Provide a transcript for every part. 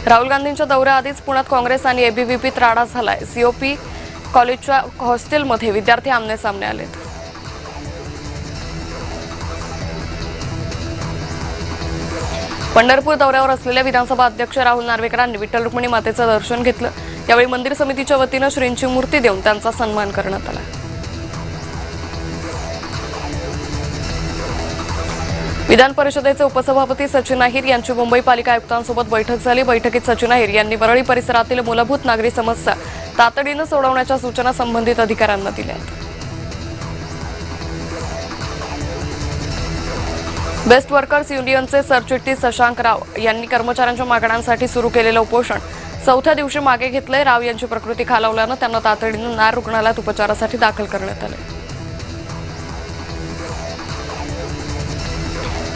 राहुल गांधींच्या दौऱ्याआधीच पुण्यात काँग्रेस आणि एबीव्हीपीत राडा झालाय। सीओपी कॉलेजच्या हॉस्टेलमध्ये विद्यार्थी आमने-सामने आलेत। पंढरपूर दौऱ्यावर असलेल्या विधानसभा अध्यक्ष राहुल नार्वेकरांनी विठ्ठल रुक्मिणी मातेचं दर्शन घेतलं। यावेळी मंदिर समितीच्या वतीनं श्रींची मूर्ती देऊन त्यांचा सन्मान करण्यात आला। विधान परिषदेचे उपसभापती सचिन अहिर यांची मुंबई पालिका आयुक्तांसोबत बैठक झाली। बैठकीत सचिन अहिर यांनी वरळी परिसरातील मूलभूत नागरी समस्या तातडीने सोडवण्याच्या सूचना संबंधित अधिकाऱ्यांना दिल्या। बेस्ट वर्कर्स युनियनचे सरचिटणीस शशांक राव यांनी कर्मचाऱ्यांच्या मागण्यांसाठी सुरू केलेलं उपोषण चौथ्या दिवशी मागे घेतलंय। राव यांची प्रकृती खालावल्यानं त्यांना तातडीने नार रुग्णालयात उपचारासाठी दाखल करण्यात आले।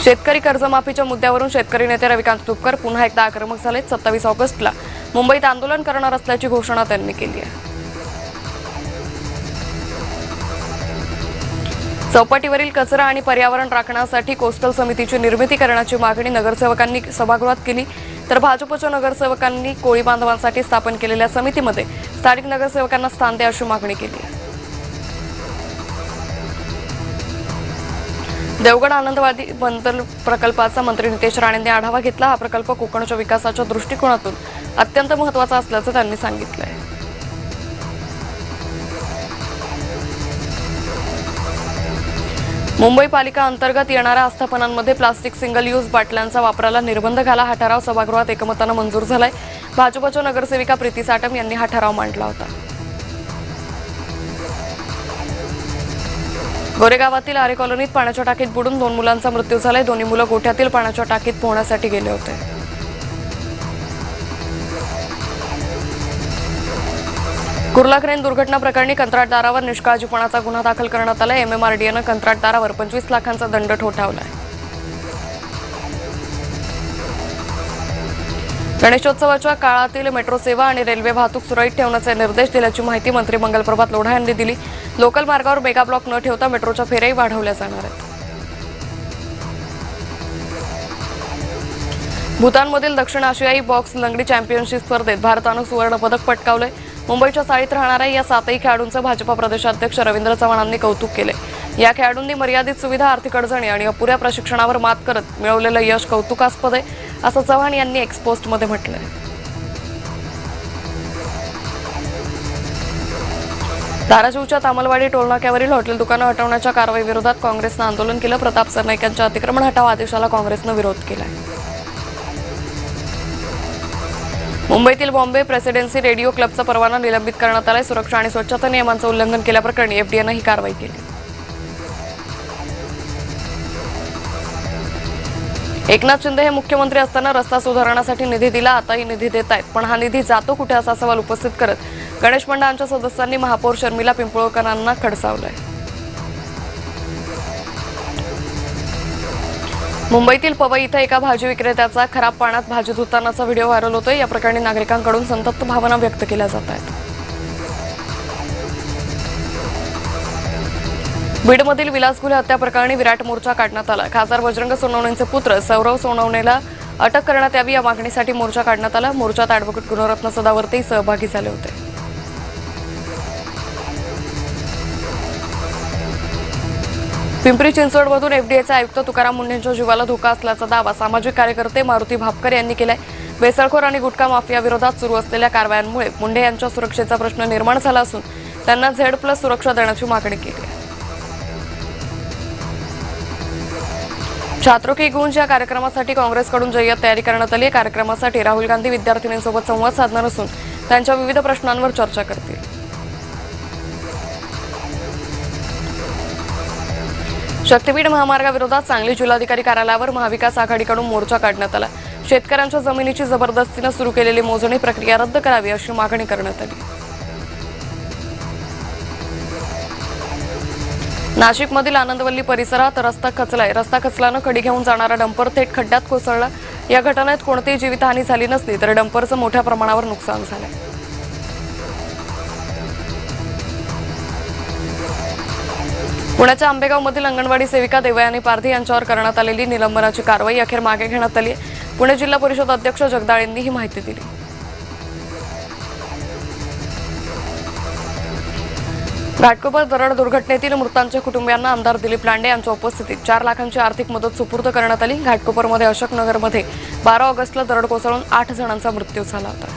शेतकरी कर्जमाफीच्या मुद्द्यावरून शेतकरी नेते रविकांत तुपकर पुन्हा एकदा आक्रमक झाले। 27 ऑगस्टला मुंबईत आंदोलन करणार असल्याची घोषणा त्यांनी केली आहे। चौपाटीवरील कचरा आणि पर्यावरण राखण्यासाठी कोस्टल समितीची निर्मिती करण्याची मागणी नगरसेवकांनी सभागृहात केली। तर भाजपच्या नगरसेवकांनी कोळी बांधवांसाठी स्थापन केलेल्या समितीमध्ये स्थानिक नगरसेवकांना स्थान द्या अशी मागणी केली आहे। देवगड आनंदवादी बंदर प्रकल्पाचा मंत्री नितेश राणेंनी आढावा घेतला। हा प्रकल्प कोकणच्या विकासाच्या दृष्टिकोनातून अत्यंत महत्त्वाचा असल्याचं त्यांनी सांगितलं। मुंबई पालिका अंतर्गत येणाऱ्या आस्थापनांमध्ये प्लास्टिक सिंगल यूज बाटल्यांचा वापराला निर्बंध घाला। हा ठराव सभागृहात एकमतानं मंजूर झालाय। भाजपच्या नगरसेविका प्रीती साटम यांनी हा ठराव मांडला होता। गोरेगावातील आरे कॉलनीत पाण्याच्या टाकीत बुडून 2 मुलांचा मृत्यू झालाय। दोन्ही मुलं गोठ्यातील पाण्याच्या टाकीत पोहण्यासाठी गेले होते। कुर्ला क्रेन दुर्घटना प्रकरणी कंत्राटदारावर निष्काळजीपणाचा गुन्हा दाखल करण्यात आला। एमएमआरडीएनं कंत्राटदारावर 25 लाखांचा दंड ठोठावलाय। गणेशोत्सवाच्या काळातील मेट्रो सेवा आणि रेल्वे वाहतूक सुरळीत ठेवण्याचे निर्देश दिल्याची माहिती मंत्री मंगल प्रभात लोढा यांनी दिली। लोकल मार्गावर मेगा ब्लॉक न ठेवता मेट्रोच्या फेऱ्याही वाढवल्या जाणार आहेत। भूतानमधील दक्षिण आशियाई बॉक्स लंगडी चॅम्पियनशिप स्पर्धेत भारतानं सुवर्ण पदक पटकावलंय। मुंबईच्या चाळीत राहणाऱ्या या 7ही खेळाडूंचं भाजपा प्रदेशाध्यक्ष रवींद्र चव्हाणांनी कौतुक केलंय। या खेळाडूंनी मर्यादित सुविधा, आर्थिक अडचणी आणि अपुऱ्या प्रशिक्षणावर मात करत मिळवलेलं यश कौतुकास्पद आहे असं चव्हाण यांनी एक्स पोस्टमध्ये म्हटलंय। धाराशिवच्या तामलवाडी टोलनाक्यावरील हॉटेल दुकानं हटवण्याच्या कारवाईविरोधात काँग्रेसनं आंदोलन केलं। प्रताप सरनाईक यांच्या अतिक्रमण हटाव आदेशाला काँग्रेसनं विरोध केलाय। मुंबईतील बॉम्बे प्रेसिडेन्सी रेडिओ क्लबचा परवाना निलंबित करण्यात आलाय। सुरक्षा आणि स्वच्छता नियमांचं उल्लंघन केल्याप्रकरणी एफडीएनं ही कारवाई केली। एकनाथ शिंदे हे मुख्यमंत्री असताना रस्ता सुधारण्यासाठी निधी दिला, आताही निधी देत आहेत, पण हा निधी जातो कुठे असा सवाल उपस्थित करत गणेश मंडळांच्या सदस्यांनी महापौर शर्मिला पिंपळकरांना खडसावलंय। मुंबईतील पवई इथं एका भाजी विक्रेत्याचा खराब पाण्यात भाजी धुतानाचा व्हिडिओ व्हायरल होतोय। या प्रकरणी नागरिकांकडून संतप्त भावना व्यक्त केल्या जात आहेत। बीडमधील विलासगुले हत्या प्रकरणी विराट मोर्चा काढण्यात आला। खासदार बजरंग सोनवणेंचे पुत्र सौरव सोनवणेला अटक करण्यात यावी या मागणीसाठी मोर्चा काढण्यात आला। मोर्चात ॲडव्होकेट गुणरत्न सदावर्ते सहभागी झाले होते। पिंपरी चिंचवडमधून एफडीएचे आयुक्त तुकाराम मुंढेंच्या जीवाला धोका असल्याचा दावा सामाजिक कार्यकर्ते मारुती भापकर यांनी केलाय। बेसळखोर आणि गुटखा माफिया विरोधात सुरू असलेल्या कारवायांमुळे मुंढे यांच्या सुरक्षेचा प्रश्न निर्माण झाला असून त्यांना Z+ सुरक्षा देण्याची मागणी केली आहे। छात्रों की गूंज या कार्यक्रमासाठी काँग्रेसकडून जय्यत तयारी करण्यात आली आहे। कार्यक्रमासाठी राहुल गांधी विद्यार्थिनींसोबत संवाद साधणार असून त्यांच्या विविध प्रश्नांवर चर्चा करतील। शक्तीपीठ महामार्गाविरोधात सांगली जिल्हाधिकारी कार्यालयावर महाविकास आघाडीकडून मोर्चा काढण्यात आला। शेतकऱ्यांच्या जमिनीची जबरदस्तीने सुरू केलेली मोजणी प्रक्रिया रद्द करावी अशी मागणी करण्यात आली। नाशिकमधील आनंदवल्ली परिसरात रस्ता खचलाय। रस्ता खचल्यानं कडी घेऊन जाणारा डंपर थेट खड्ड्यात कोसळला। या घटनेत कोणतीही जीवितहानी झाली नसली तर डंपरचं मोठ्या प्रमाणावर नुकसान झालंय। पुण्याच्या आंबेगावमधील अंगणवाडी सेविका देवयानी पारधी यांच्यावर करण्यात आलेली निलंबनाची कारवाई अखेर मागे घेण्यात आली आहे। पुणे जिल्हा परिषद अध्यक्ष जगदाळेंनी ही माहिती दिली. घाटकोपर दरड दुर्घटनेतील मृतांच्या कुटुंबियांना आमदार दिलीप लांडे यांच्या उपस्थितीत 4 लाखांची आर्थिक मदत सुपूर्द करण्यात आली. घाटकोपरमध्ये अशोकनगरमध्ये 12 ऑगस्टला दरड कोसळून 8 जणांचा मृत्यू झाला होता.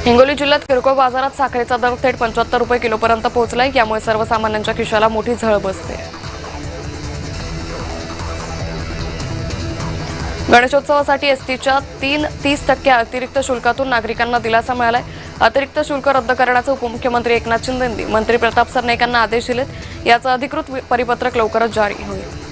हिंगोली जिल्ह्यात किरकोळ बाजारात साखरेचा दर थेट 75 रुपये किलोपर्यंत पोहोचलाय. यामुळे सर्वसामान्यांच्या खिशाला मोठी झळ बसते. गणेशोत्सवासाठी एसटीच्या 30% अतिरिक्त शुल्कातून नागरिकांना दिलासा मिळालाय. अतिरिक्त शुल्क रद्द करण्याचे उपमुख्यमंत्री एकनाथ शिंदे यांनी मंत्री प्रताप सरनाईक यांना आदेश दिलेत. याचं अधिकृत परिपत्रक लवकरच जारी होईल.